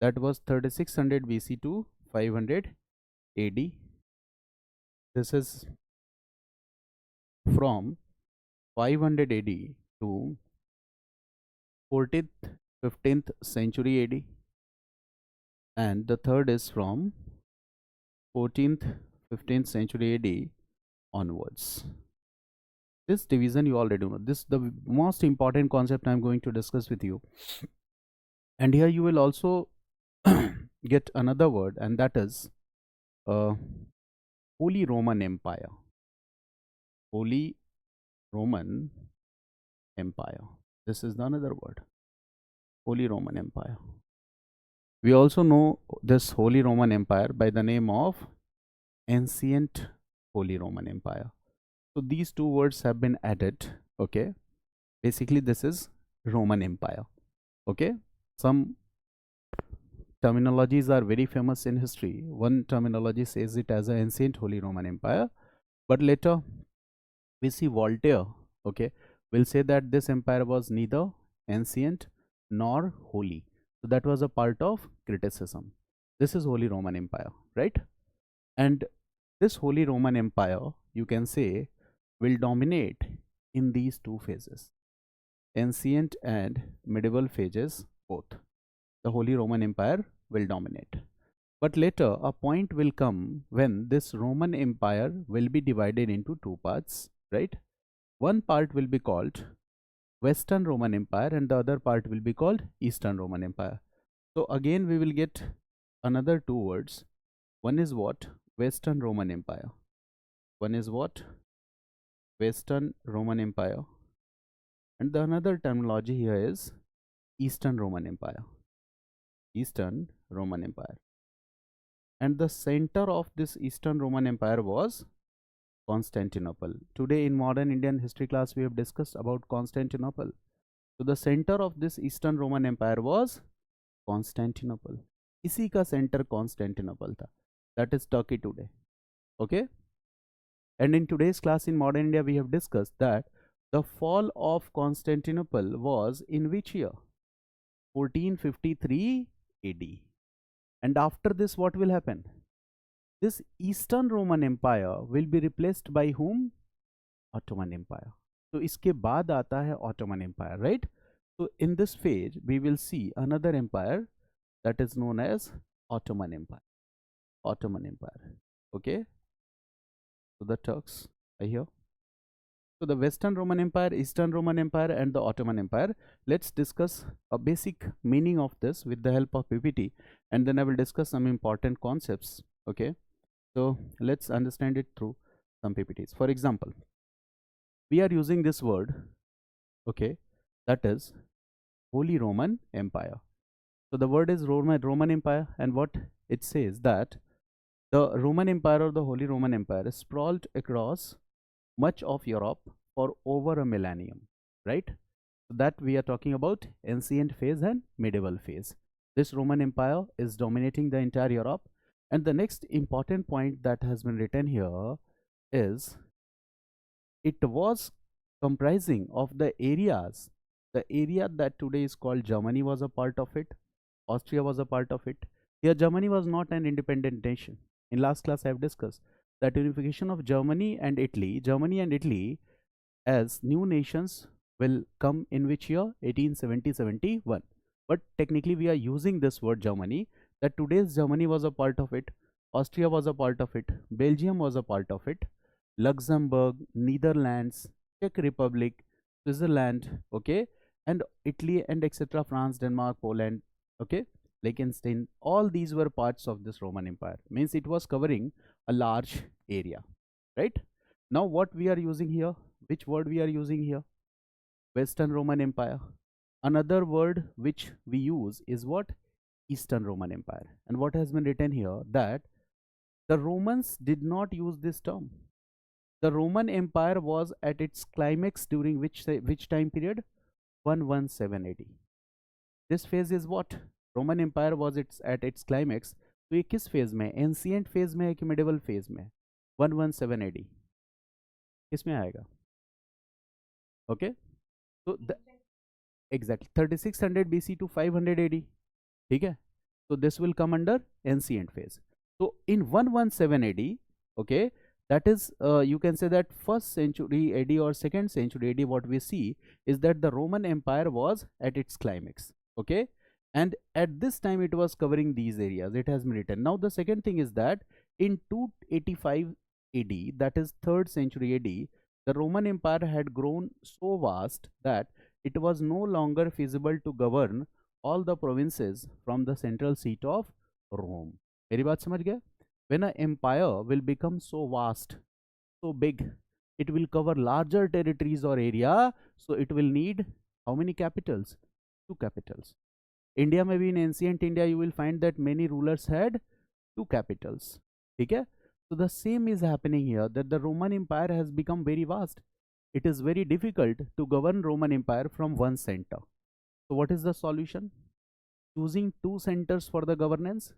that was 3600 BC to 500 AD. This is from 500 AD to 14th 15th century AD, and the third is from 14th 15th century AD onwards. This division you already know. This the most important concept I'm going to discuss with you. And here you will also get another word, and that is Holy Roman Empire. Holy Roman Empire. This is another word. Holy Roman Empire. We also know this Holy Roman Empire by the name of Ancient Holy Roman Empire. So these two words have been added. Okay. Basically, this is Roman Empire. Okay. Some terminologies are very famous in history. One terminology says it as an Ancient Holy Roman Empire, but later we see Voltaire, okay, will say that this empire was neither ancient nor holy. So that was a part of criticism. This is Holy Roman Empire, right? And this Holy Roman Empire, you can say, will dominate in these two phases, ancient and medieval phases both. The Holy Roman Empire will dominate. But later, a point will come when this Roman Empire will be divided into two parts, right? One part will be called Western Roman Empire and the other part will be called Eastern Roman Empire. So again we will get another two words. One is what? Western Roman Empire. One is what? Western Roman Empire. And the another terminology here is Eastern Roman Empire. Eastern Roman Empire. And the center of this Eastern Roman Empire was Constantinople. Today in modern Indian history class we have discussed about Constantinople. So the center of this Eastern Roman Empire was Constantinople. इसी का center Constantinople था. That is Turkey today. Okay. And in today's class in modern India we have discussed that the fall of Constantinople was in which year? 1453 AD. And after this what will happen? This Eastern Roman Empire will be replaced by whom? Ottoman Empire. So इसके बाद आता है Ottoman Empire, right? So in this phase we will see another empire that is known as Ottoman Empire. Ottoman Empire. Okay. So the Turks are here. So the Western Roman Empire, Eastern Roman Empire and the Ottoman Empire. Let's discuss a basic meaning of this with the help of PPT, and then I will discuss some important concepts. Okay. So let's understand it through some PPTs. For example, we are using this word, okay, that is Holy Roman Empire. So the word is Roman Empire, and what it says that the Roman Empire or the Holy Roman Empire sprawled across much of Europe for over a millennium, right? So that we are talking about ancient phase and medieval phase. This Roman Empire is dominating the entire Europe. And the next important point that has been written here is it was comprising of the areas. The area that today is called Germany was a part of it. Austria was a part of it. Here Germany was not an independent nation. In last class I have discussed that unification of Germany and Italy as new nations will come in which year? 1870-71. But technically we are using this word Germany, that today's Germany was a part of it, Austria was a part of it, Belgium was a part of it, Luxembourg, Netherlands, Czech Republic, Switzerland, okay, and Italy and etc., France, Denmark, Poland, okay, Liechtenstein, all these were parts of this Roman Empire. Means it was covering a large area, right? Now what we are using here, which word we are using here? Western Roman Empire. Another word which we use is what? Eastern Roman Empire. And what has been written here, that the Romans did not use this term. The Roman Empire was at its climax during which time period? 117 AD. This phase is what? Roman Empire was at its climax. तो ये किस phase में? Ancient phase में है कि medieval phase में? 117 AD. किस में आएगा? Okay. So exactly 3600 BC to 500 AD. ठीक है. So this will come under ancient phase. So in 117 AD, okay, that is you can say that first century AD or second century AD, what we see is that the Roman Empire was at its climax, okay, and at this time it was covering these areas. It has been written. Now the second thing is that in 285 AD, that is third century AD, the Roman Empire had grown so vast that it was no longer feasible to govern all the provinces from the central seat of Rome. मेरी बात समझ गए? When an empire will become so vast, so big, it will cover larger territories or area, so it will need how many capitals? Two capitals. India में भी in ancient India you will find that many rulers had two capitals. ठीक है? So the same is happening here, that the Roman Empire has become very vast. It is very difficult to govern Roman Empire from one center. So what is the solution? Choosing two centers for the governance.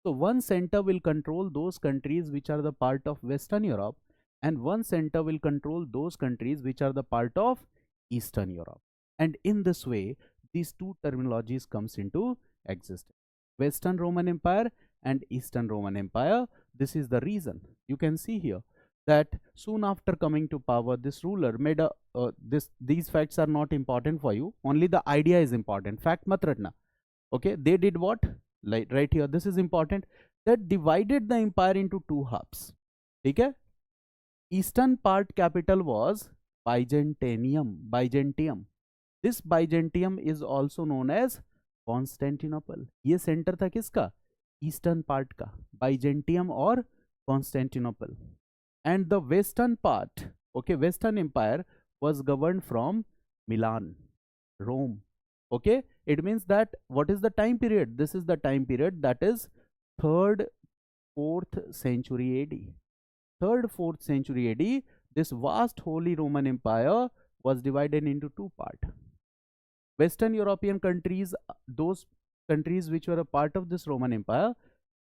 So one center will control those countries which are the part of Western Europe, and one center will control those countries which are the part of Eastern Europe. And in this way, these two terminologies comes into existence. Western Roman Empire and Eastern Roman Empire. This is the reason. You can see here that soon after coming to power, this ruler made a these facts are not important for you, only the idea is important. Fact mat rakhna. Okay, they did what? Like right here, this is important, that divided the empire into two halves. Okay, eastern part capital was Byzantium. This Byzantium is also known as Constantinople. ये centre था किसका? Eastern part का, Byzantium और Constantinople. And the western part, okay, Western Empire was governed from Milan, Rome. Okay, it means that what is the time period? This is the time period, that is 3rd 4th century AD. 3rd 4th century AD, this vast Holy Roman Empire was divided into two parts. Western European countries, those countries which were a part of this Roman Empire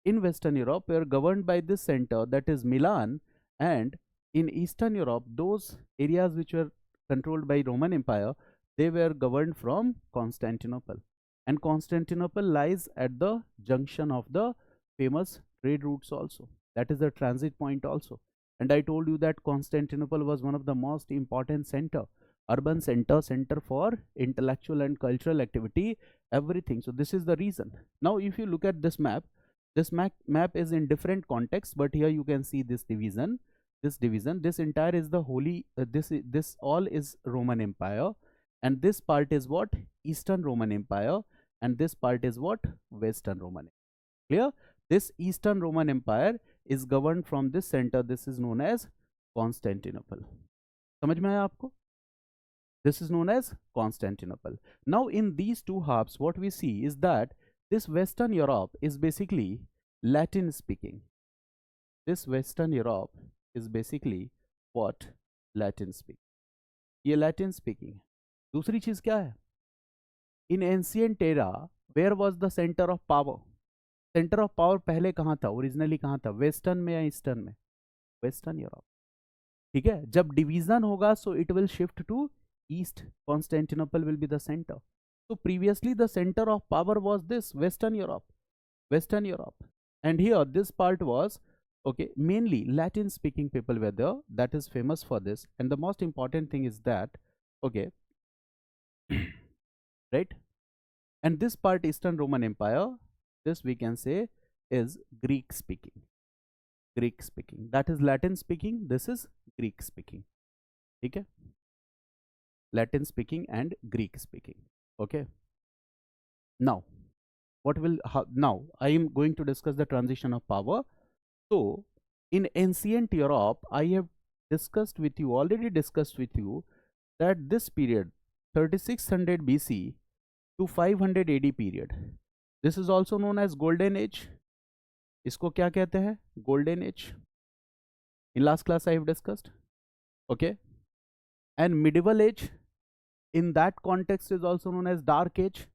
in Western Europe, were governed by this center, that is Milan, and in Eastern Europe, those areas which were controlled by Roman Empire, they were governed from Constantinople. And Constantinople lies at the junction of the famous trade routes also. That is the transit point also. And I told you that Constantinople was one of the most important center, urban center for intellectual and cultural activity, everything. So this is the reason. Now if you look at this map map is in different contexts, but here you can see this division, this entire is the holy, this all is Roman Empire, and this part is what? Eastern Roman Empire, and this part is what? Western Roman. Clear? This Eastern Roman Empire is governed from this center. This is known as Constantinople. समझ में आया आपको? This is known as Constantinople. Now in these two halves, what we see is that this Western Europe is basically Latin speaking. This Western Europe is basically what? Latin speaking. ये Latin speaking है. दूसरी चीज क्या है? In ancient era, where was the center of power? Center of power पहले कहाँ था? Originally कहाँ था? Western में या Eastern में? Western Europe. ठीक है? जब division होगा, so it will shift to East. Constantinople will be the center. So previously the center of power was this Western Europe. And here this part was, okay, mainly Latin speaking people were there. That is famous for this. And the most important thing is that, okay, right? And this part, Eastern Roman Empire, this we can say is Greek speaking. That is Latin speaking. This is Greek speaking. Okay? Latin speaking and Greek speaking. Okay. Now, now I am going to discuss the transition of power. So, in ancient Europe, I have already discussed with you that this period, 3600 BC to 500 AD period, this is also known as Golden Age. इसको क्या कहते हैं? Golden Age. In last class I have discussed. Okay. And Medieval Age, in that context, is also known as Dark Age.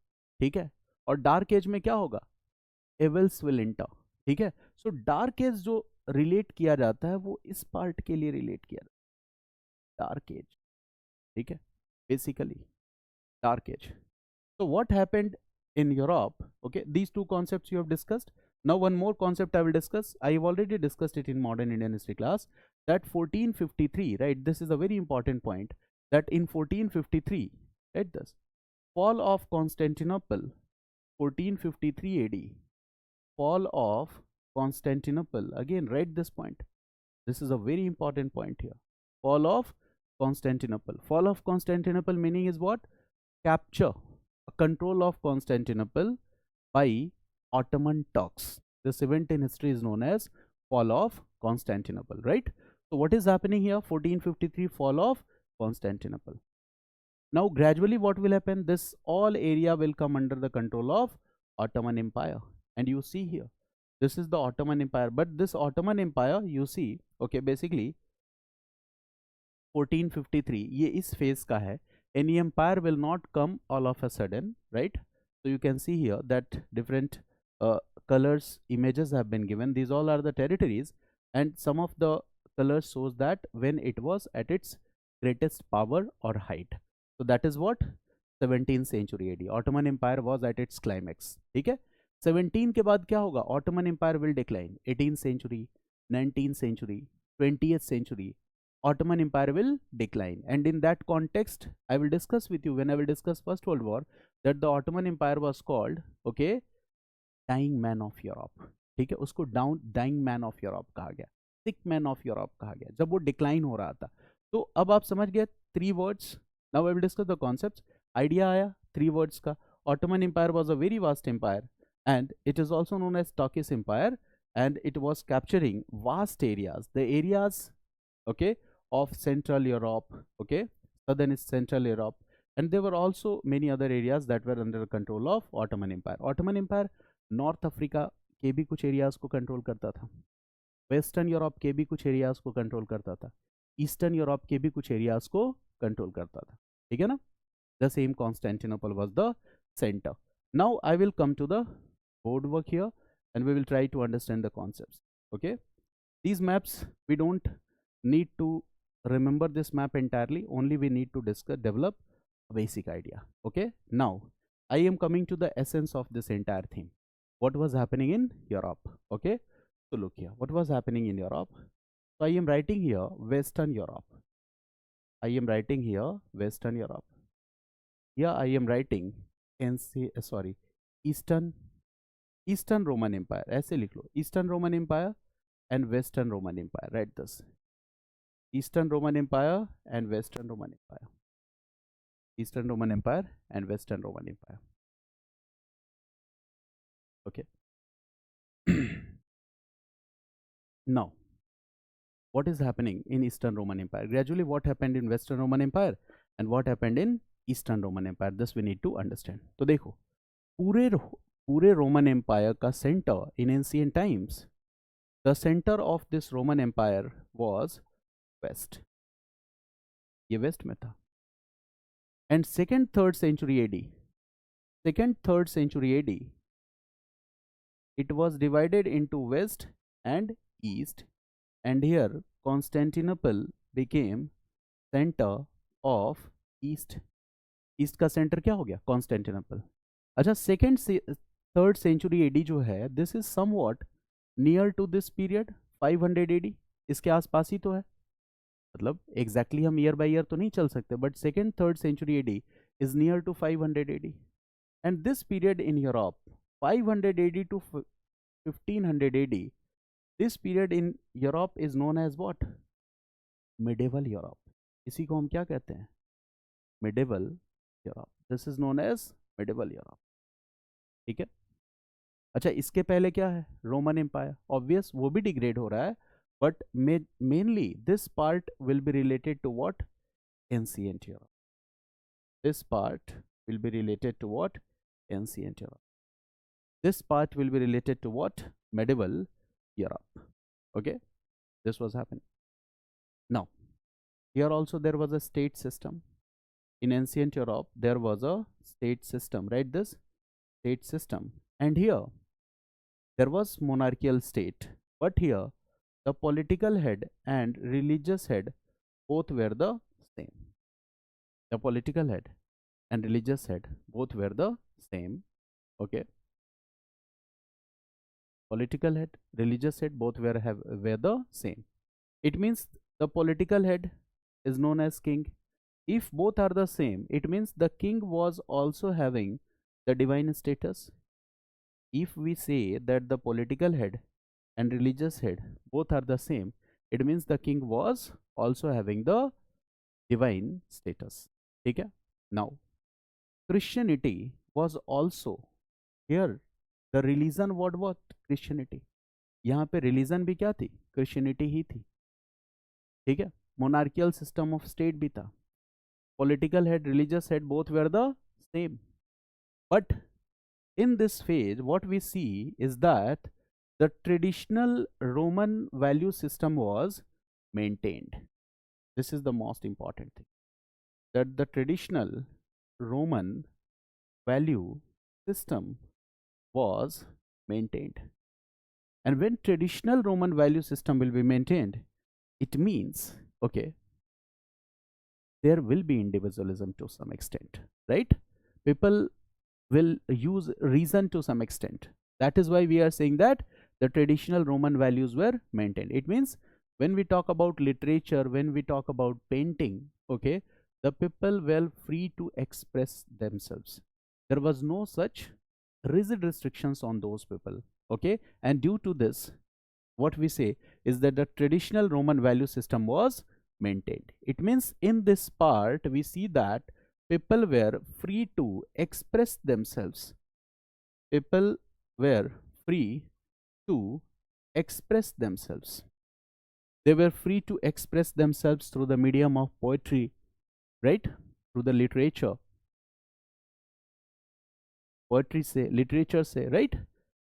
ठीक है? और Dark Age में क्या होगा? Evils will enter. ठीक है? So Dark Age जो relate किया जाता है वो इस part के लिए relate किया जाता है. Dark Age. ठीक है? Basically Dark Age. So what happened in Europe. Okay, these two concepts you have discussed. Now one more concept I will discuss. I have already discussed it in modern Indian history class, that 1453, right? This is a very important point, that in 1453, right, this fall of Constantinople, 1453 AD, fall of Constantinople. Again, write this point. This is a very important point here. Fall of Constantinople. Fall of Constantinople meaning is what? Capture, control of Constantinople by Ottoman Turks. This event in history is known as fall of Constantinople, right? So what is happening here? 1453, fall of Constantinople. Now gradually what will happen? This all area will come under the control of Ottoman Empire. And you see here, this is the Ottoman Empire. But this Ottoman Empire, you see, okay, basically 1453, ये इस phase का है. Any empire will not come all of a sudden, right? So you can see here that different colors, images have been given. These all are the territories, and some of the colors shows that when it was at its greatest power or height. So that is what 17th century AD. Ottoman Empire was at its climax. ठीक है? 17 के बाद क्या होगा? Ottoman Empire will decline. 18th century, 19th century, 20th century, Ottoman Empire will decline. And in that context, I will discuss with you when I will discuss First World War that the Ottoman Empire was called, okay, dying man of Europe. ठीक है, उसको dying man of Europe कहा गया, sick man of Europe कहा गया, जब वो decline हो रहा था. तो अब आप समझ गए 3 words. Now I will discuss the concepts. Idea आया 3 words का. Ottoman Empire was a very vast empire, and it is also known as Turkish Empire, and it was capturing vast areas, the areas, okay, of Central Europe, okay, southern Central Europe, and there were also many other areas that were under the control of Ottoman Empire. Ottoman Empire north Africa के भी कुछ areas को control करता था, western Europe के भी कुछ areas को कंट्रोल करता था, ईस्टर्न यूरोप के भी कुछ एरियाज को कंट्रोल करता था. ठीक है ना? The same Constantinople was the centre. Now I will come to the board work here, and we will try to understand the concepts. Okay, these maps we don't need to remember this map entirely, only we need to develop a basic idea. Okay, now I am coming to the essence of this entire thing. What was happening in Europe? Okay, so look here, what was happening in Europe? So I am writing here Western Europe. I am writing here Western Europe. Here I am writing Eastern Roman Empire. ऐसे लिख लो, Eastern Roman Empire and Western Roman Empire. Write this. Eastern Roman Empire and Western Roman Empire. Eastern Roman Empire and Western Roman Empire. Okay. Now, what is happening in Eastern Roman Empire? Gradually, what happened in Western Roman Empire and what happened in Eastern Roman Empire? This we need to understand. तो देखो, पूरे Roman Empire का center in ancient times, the center of this Roman Empire was West. ये West में था. And 2nd, 3rd century AD, 2nd, 3rd century AD, it was divided into West and East, and here Constantinople became center of East. East का center क्या हो गया? Constantinople. अच्छा, 2nd, 3rd century AD जो है, this is somewhat near to this period, 500 AD. इसके आसपास ही तो है, मतलब exactly हम year by year तो नहीं चल सकते, but 2nd, 3rd century AD is near to 500 AD. And this period in Europe, 500 AD to 1500 AD, this period in Europe is known as what? Medieval Europe. इसी को हम क्या कहते हैं? Medieval Europe. This is known as Medieval Europe. ठीक है? अच्छा, इसके पहले क्या है? Roman Empire. Obvious, वो भी degrade हो रहा है, but mainly this part will be related to what? Ancient Europe. This part will be related to what? Ancient Europe. This part will be related to what? Medieval Europe. Okay, this was happening. Now, here also there was a state system. In ancient Europe, there was a state system. Write this, state system. And here, there was monarchical state. But here, the political head and religious head both were the same. The political head and religious head both were the same. Okay, political head, religious head, both were the same. It means the political head is known as king. If both are the same, it means the king was also having the divine status. If we say that the political head and religious head both are the same, it means the king was also having the divine status. Okay? Now, Christianity was also here. The religion what Christianity. यहाँ पे religion भी क्या थी? Christianity ही थी. ठीक है. Monarchial system of state भी था. Political head, religious head, both were the same. But in this phase, what we see is that the traditional Roman value system was maintained. This is the most important thing, that the traditional Roman value system was maintained. And when traditional Roman value system will be maintained, it means, okay, there will be individualism to some extent, right? People will use reason to some extent. That is why we are saying that the traditional Roman values were maintained. It means when we talk about literature, when we talk about painting, okay, the people were free to express themselves. There was no such rigid restrictions on those people, okay. And due to this, what we say is that the traditional Roman value system was maintained. It means in this part we see that people were free to express themselves. People were free to express themselves. They were free to express themselves through the medium of poetry, right? Through the literature. Poetry से, literature से, right?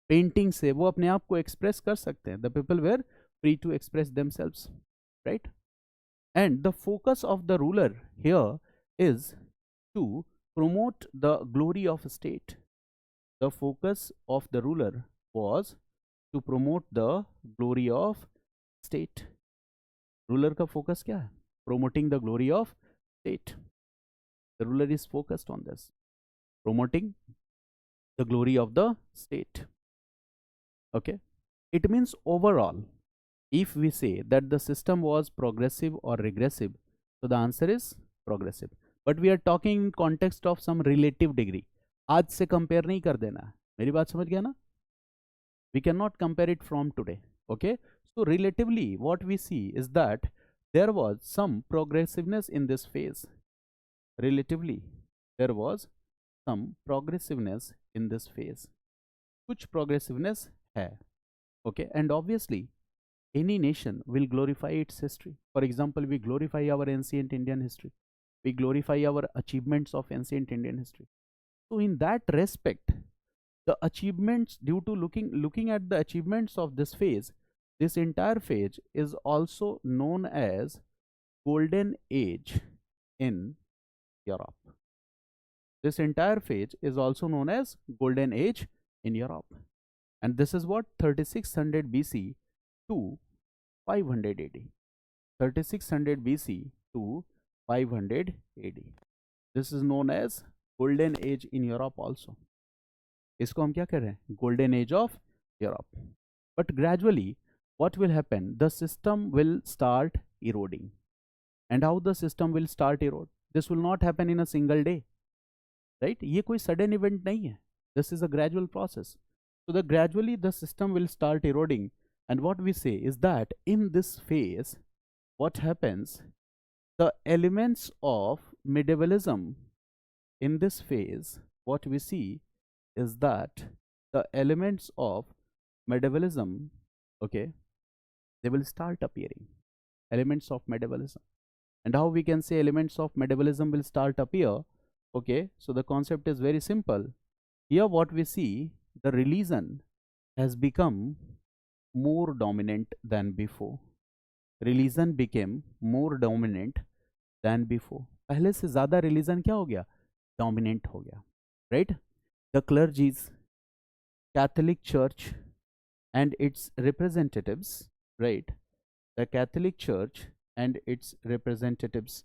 Painting से वो अपने आप को express कर सकते हैं. The people were free to express themselves, right? And the focus of the ruler here is to promote the glory of a state. The focus of the ruler was to promote the glory of state. Ruler का focus क्या है? Promoting the glory of state. The ruler is focused on this, promoting the glory of the state. Okay, it means overall, if we say that the system was progressive or regressive, so the answer is progressive. But we are talking in context of some relative degree. आज से compare नहीं कर देना. मेरी बात समझ गया ना? We cannot compare it from today. Okay, so relatively what we see is that there was some progressiveness in this phase. Relatively there was some progressiveness in this phase. कुछ progressiveness है. Okay, and obviously any nation will glorify its history. For example, we glorify our ancient Indian history. We glorify our achievements of ancient Indian history. So in that respect, the achievements, due to looking at the achievements of this phase, this entire phase is also known as Golden Age in Europe. This entire phase is also known as Golden Age in Europe. And this is what 3600 BC to 500 AD. 3600 BC to 500 AD. This is known as Golden Age in Europe also. इसको हम क्या कह रहे हैं? Golden Age of Europe. But gradually, what will happen? The system will start eroding. And how the system will start erode? This will not happen in a single day, right? ये कोई sudden event नहीं है. This is a gradual process. So gradually the system will start eroding. And what we say is that in this phase, what happens? The elements of medievalism in this phase, what we see is that the elements of medievalism, okay, they will start appearing. Elements of medievalism. And how we can say elements of medievalism will start appear? Okay, so the concept is very simple. Here what we see, the religion has become more dominant than before. Religion became more dominant than before. पहले से ज़्यादा religion क्या हो गया? Dominant हो गया, right? The clergies, Catholic Church and its representatives, right? The Catholic Church and its representatives,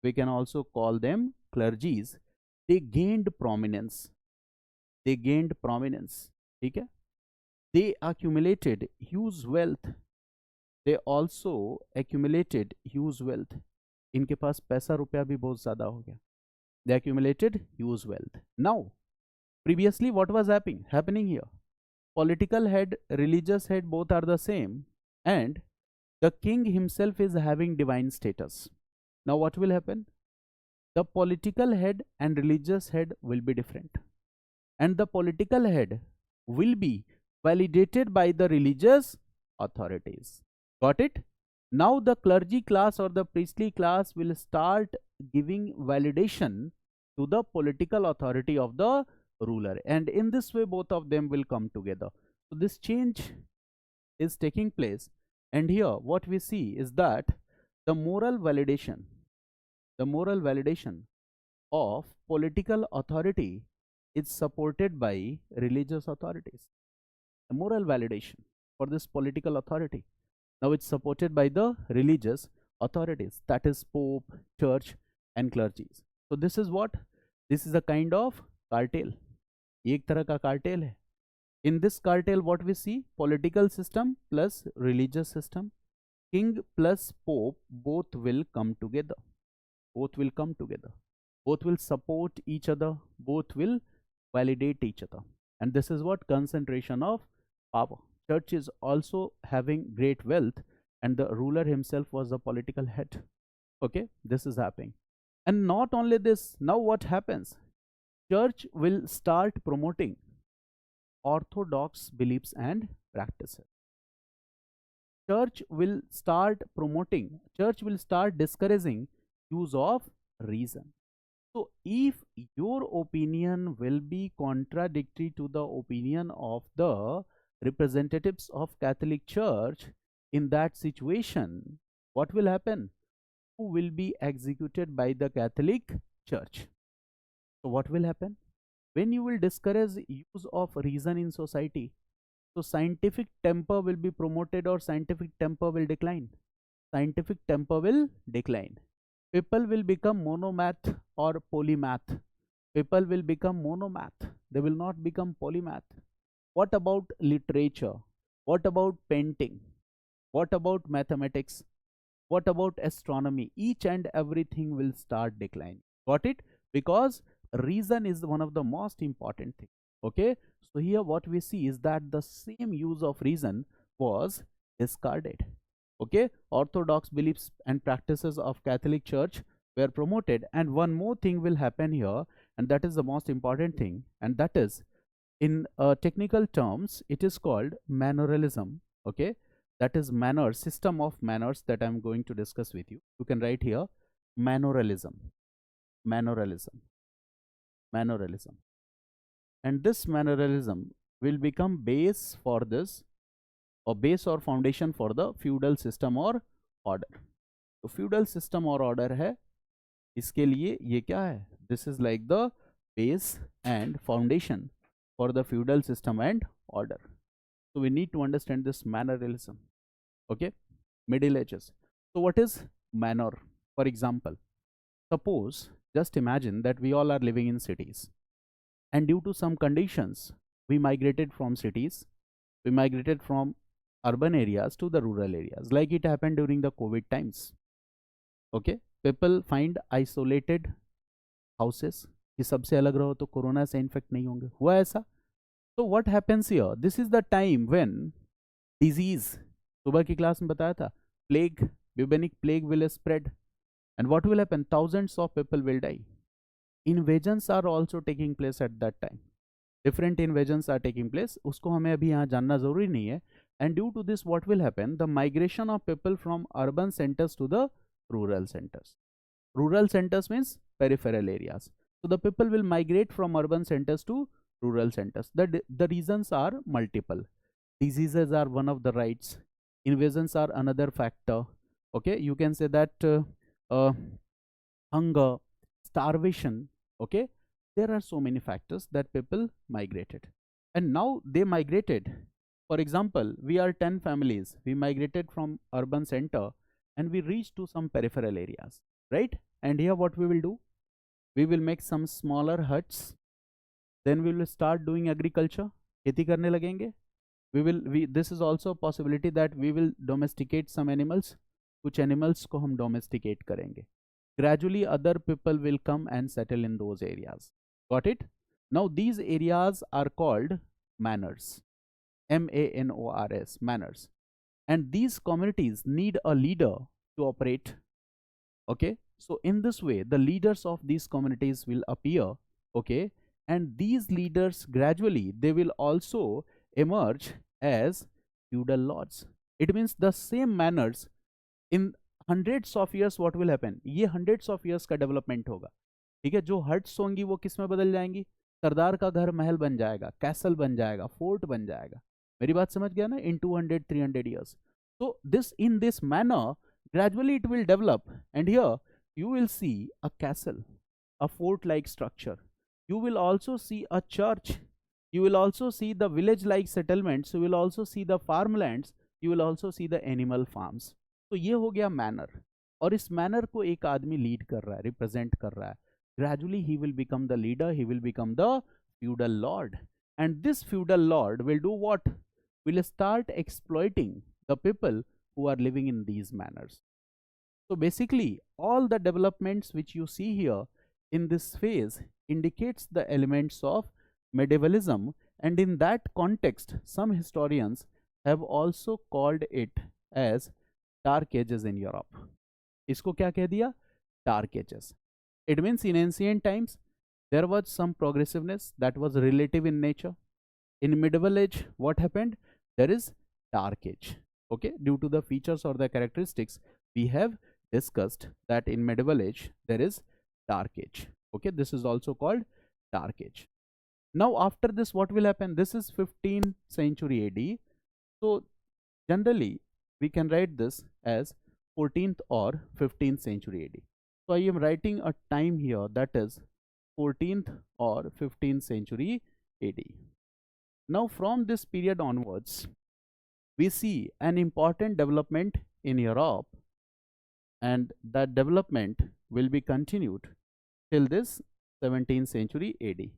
we can also call them clergies, they gained prominence. they gained prominence, ठीक है. They accumulated huge wealth. They also accumulated huge wealth. इनके पास पैसा रुपया भी बहुत ज़्यादा हो गया. They accumulated huge wealth. Now, previously what was happening here? Political head, religious head, both are the same, and the king himself is having divine status. Now what will happen? The political head and religious head will be different, and the political head will be validated by the religious authorities. Got it? Now the clergy class or the priestly class will start giving validation to the political authority of the ruler, and in this way both of them will come together. So this change is taking place, and here what we see is that the moral validation of political authority is supported by religious authorities. The moral validation for this political authority, now it's supported by the religious authorities, that is Pope, church and clergies. So this is what? This is a kind of cartel. एक तरह का cartel है. In this cartel what we see? Political system plus religious system, king plus pope, both will come together. Both will come together. Both will support each other. Both will validate each other. And this is what? Concentration of power. Church is also having great wealth, and the ruler himself was the political head. Okay, this is happening. And not only this, now what happens? Church will start promoting orthodox beliefs and practices. Church will start discouraging use of reason. So if your opinion will be contradictory to the opinion of the representatives of Catholic Church, in that situation, what will happen? Who will be executed by the Catholic Church? So what will happen? When you will discourage use of reason in society, so scientific temper will be promoted or scientific temper will decline. Scientific temper will decline. People will become monomath or polymath. People will become monomath. They will not become polymath. What about literature? What about painting? What about mathematics? What about astronomy? Each and everything will start declining. Got it? Because reason is one of the most important things. Okay, so here what we see is that the same use of reason was discarded. Okay, orthodox beliefs and practices of Catholic Church were promoted, and one more thing will happen here, and that is the most important thing, and that is, in technical terms, it is called manneralism. Okay, that is manners, system of manners, that I am going to discuss with you. You can write here manneralism. And this manneralism will become base for this, or base or foundation for the feudal system or order. तो feudal system or order है, इसके लिए ये क्या है? This is like the base and foundation for the feudal system and order. So we need to understand this manneralism. Okay, Middle Ages. So what is manner? For example, suppose, just imagine that we all are living in cities, and due to some conditions we migrated from cities, we migrated from urban areas to the rural areas, like it happened during the COVID times. Okay, people find isolated houses कि सबसे अलग रहो तो corona से infect नहीं होंगे. हुआ ऐसा? So what happens here? This is the time when disease, सुबह की क्लास में बताया था, plague, bubonic plague will spread, and what will happen? Thousands of people will die. Invasions are also taking place at that time. Different invasions are taking place. उसको हमें अभी यहाँ जानना जरूरी नहीं है. And due to this, what will happen? The migration of people from urban centers to the rural centers. Rural centers means peripheral areas. So the people will migrate from urban centers to rural centers. The reasons are multiple. Diseases are one of the rights. Invasions are another factor. Okay, you can say that hunger, starvation. Okay, there are so many factors that people migrated, and now they migrated. For example, we are 10 families. We migrated from urban center and we reached to some peripheral areas, right? And here what we will do? We will make some smaller huts. then we will start doing agriculture, खेती करने लगेंगे. This is also a possibility that we will domesticate some animals. कुछ animals को हम domesticate करेंगे. Gradually other people will come and settle in those areas. Got it? Now these areas are called manors. MANORS, manors. And these communities need a leader to operate. Okay, so in this way the leaders of these communities will appear. Okay, and these leaders gradually they will also emerge as feudal lords. It means the same manners in hundreds of years what will happen, ये hundreds of years का development होगा. ठीक है, जो huts होंगी वो किस में बदल जाएंगी, सरदार का घर महल बन जाएगा, कैसल बन जाएगा, फोर्ट बन जाएगा. मेरी बात समझ गया ना? In 200-300 years. So this in this manner gradually it will develop, and here you will see a castle, a fort like structure. You will also see a church. You will also see the village like settlements. You will also see the farmlands. You will also see the animal farms. तो ये हो गया manner, और इस manner को एक आदमी lead कर रहा है, रिप्रेजेंट कर रहा है. Gradually he will become the leader, he will become the feudal lord, and this feudal lord will do what? Will start exploiting the people who are living in these manors. So basically all the developments which you see here in this phase indicates the elements of medievalism, and in that context some historians have also called it as dark ages in Europe. इसको क्या कह दिया? Dark ages. It means in ancient times there was some progressiveness that was relative in nature. In medieval age what happened? There is dark age. Okay, due to the features or the characteristics we have discussed that in medieval age there is dark age. Okay, this is also called dark age. Now after this what will happen? This is 15th century AD. So generally we can write this as 14th or 15th century AD. So I am writing a time here, that is 14th or 15th century AD. Now from this period onwards we see an important development in Europe, and that development will be continued till this 17th century AD.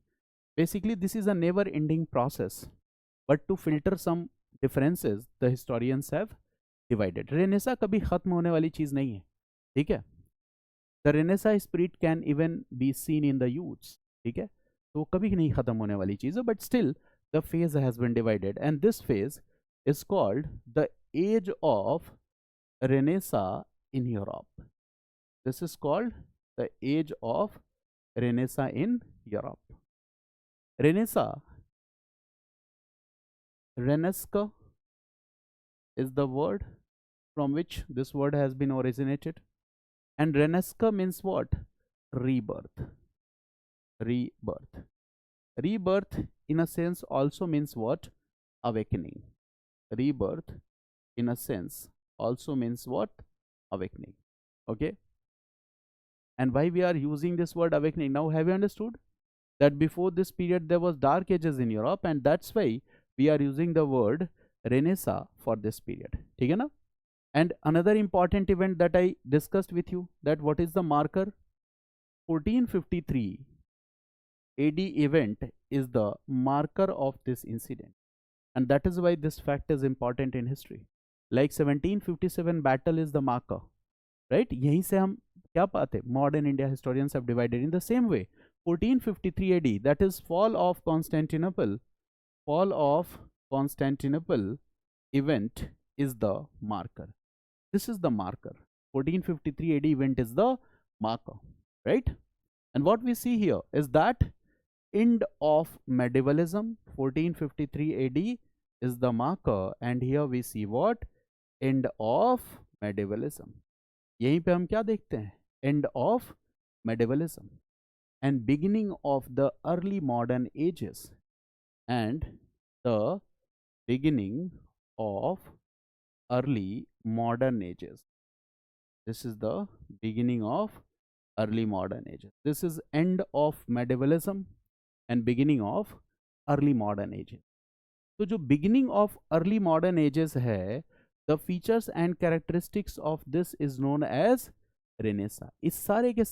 Basically this is a never ending process, but to filter some differences the historians have divided. Renaissance कभी खत्म होने वाली चीज नहीं है, ठीक है. The Renaissance spirit can even be seen in the youths, ठीक है, तो कभी नहीं खत्म होने वाली चीज है, but still the phase has been divided, and this phase is called the age of Renaissance in Europe. This is called the age of Renaissance in Europe. Renaissance, Renesca is the word from which this word has been originated, and Renesca means what? Rebirth. Rebirth. Rebirth in a sense also means what? Awakening. Rebirth in a sense also means what? Awakening. Okay, and why we are using this word awakening? Now have you understood that before this period there was dark ages in Europe, and that's why we are using the word Renaissance for this period, ठीक है ना? And another important event that I discussed with you, that what is the marker? 1453 AD event is the marker of this incident, and that is why this fact is important in history. Like 1757 battle is the marker, right? यहीं से हम क्या पाते? Modern India historians have divided in the same way. 1453 AD, that is fall of Constantinople. Fall of Constantinople event is the marker. This is the marker. 1453 AD event is the marker, right? And what we see here is that end of medievalism, 1453 AD is the marker, and here we see what? End of medievalism. यहीं पे हम क्या देखते हैं? End of medievalism and beginning of the early modern ages, and the beginning of early modern ages. This is the beginning of early modern ages. This is end of medievalism and beginning of early modern ages. तो जो beginning of early modern ages है, the features and characteristics of this is known as Renaissance. इस सारे के